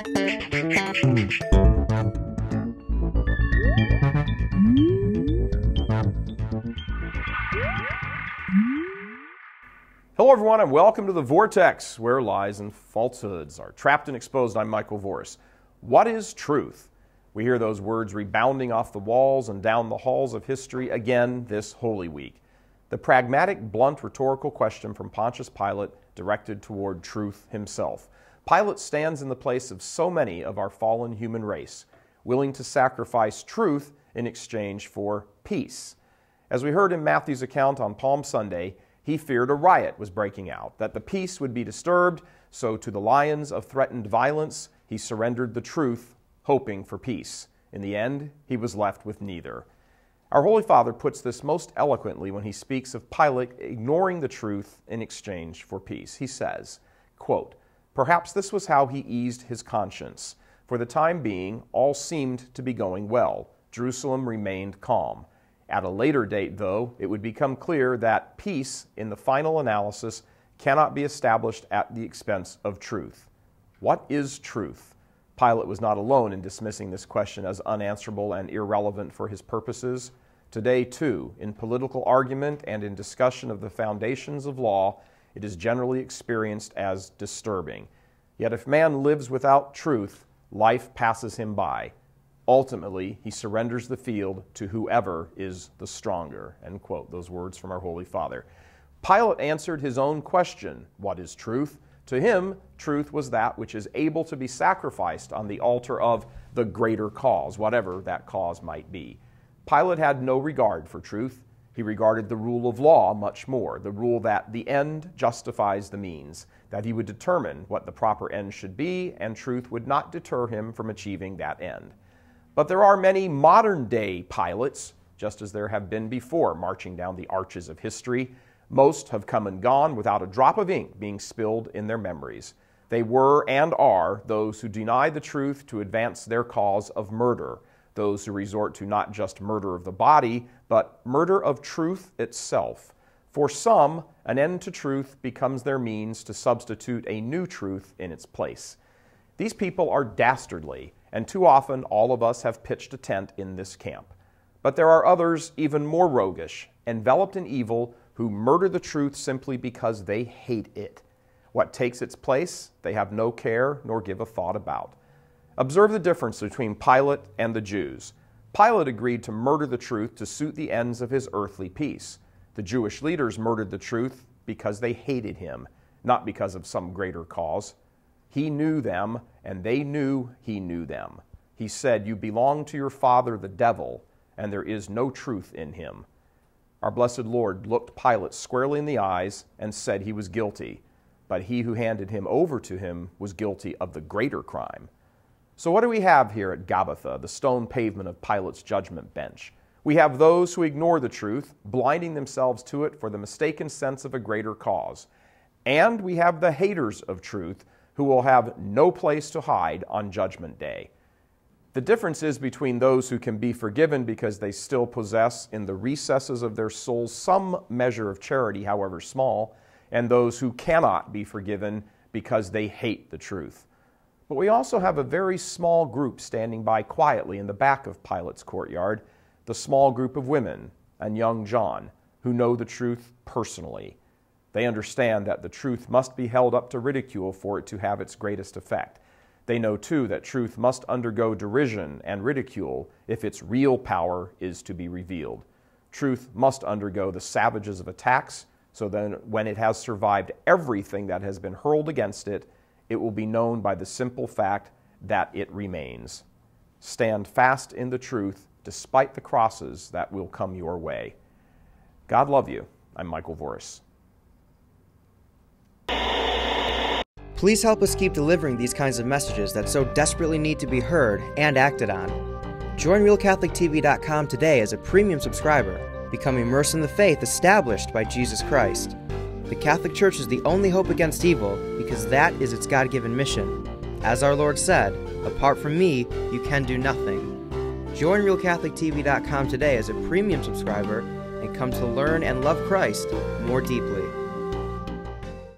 Hello everyone and welcome to The Vortex, where lies and falsehoods are trapped and exposed. I'm Michael Voris. What is truth? We hear those words rebounding off the walls and down the halls of history again this Holy Week. The pragmatic, blunt, rhetorical question from Pontius Pilate directed toward truth himself. Pilate stands in the place of so many of our fallen human race, willing to sacrifice truth in exchange for peace. As we heard in Matthew's account on Palm Sunday, he feared a riot was breaking out, that the peace would be disturbed, so to the lions of threatened violence, he surrendered the truth, hoping for peace. In the end, he was left with neither. Our Holy Father puts this most eloquently when he speaks of Pilate ignoring the truth in exchange for peace. He says, quote, "Perhaps this was how he eased his conscience. For the time being, all seemed to be going well. Jerusalem remained calm. At a later date, though, it would become clear that peace, in the final analysis, cannot be established at the expense of truth." What is truth? Pilate was not alone in dismissing this question as unanswerable and irrelevant for his purposes. Today, too, in political argument and in discussion of the foundations of law, it is generally experienced as disturbing. Yet if man lives without truth, life passes him by. Ultimately, he surrenders the field to whoever is the stronger. End quote. Those words from our Holy Father. Pilate answered his own question, what is truth? To him, truth was that which is able to be sacrificed on the altar of the greater cause, whatever that cause might be. Pilate had no regard for truth. He regarded the rule of law much more, the rule that the end justifies the means, that he would determine what the proper end should be, and truth would not deter him from achieving that end. But there are many modern-day Pilates, just as there have been before, marching down the arches of history. Most have come and gone without a drop of ink being spilled in their memories. They were and are those who deny the truth to advance their cause of murder, those who resort to not just murder of the body, but murder of truth itself. For some, an end to truth becomes their means to substitute a new truth in its place. These people are dastardly, and too often all of us have pitched a tent in this camp. But there are others even more roguish, enveloped in evil, who murder the truth simply because they hate it. What takes its place, they have no care nor give a thought about. Observe the difference between Pilate and the Jews. Pilate agreed to murder the truth to suit the ends of his earthly peace. The Jewish leaders murdered the truth because they hated him, not because of some greater cause. He knew them, and they knew he knew them. He said, "You belong to your father, the devil, and there is no truth in him." Our blessed Lord looked Pilate squarely in the eyes and said he was guilty, but he who handed him over to him was guilty of the greater crime. So what do we have here at Gabbatha, the stone pavement of Pilate's judgment bench? We have those who ignore the truth, blinding themselves to it for the mistaken sense of a greater cause. And we have the haters of truth, who will have no place to hide on Judgment Day. The difference is between those who can be forgiven because they still possess in the recesses of their souls some measure of charity, however small, and those who cannot be forgiven because they hate the truth. But we also have a very small group standing by quietly in the back of Pilate's courtyard, the small group of women and young John, who know the truth personally. They understand that the truth must be held up to ridicule for it to have its greatest effect. They know, too, that truth must undergo derision and ridicule if its real power is to be revealed. Truth must undergo the savages of attacks, so then when it has survived everything that has been hurled against it, it will be known by the simple fact that it remains. Stand fast in the truth despite the crosses that will come your way. God love you. I'm Michael Voris. Please help us keep delivering these kinds of messages that so desperately need to be heard and acted on. Join RealCatholicTV.com today as a premium subscriber. Become immersed in the faith established by Jesus Christ. The Catholic Church is the only hope against evil because that is its God-given mission. As our Lord said, apart from me, you can do nothing. Join RealCatholicTV.com today as a premium subscriber and come to learn and love Christ more deeply.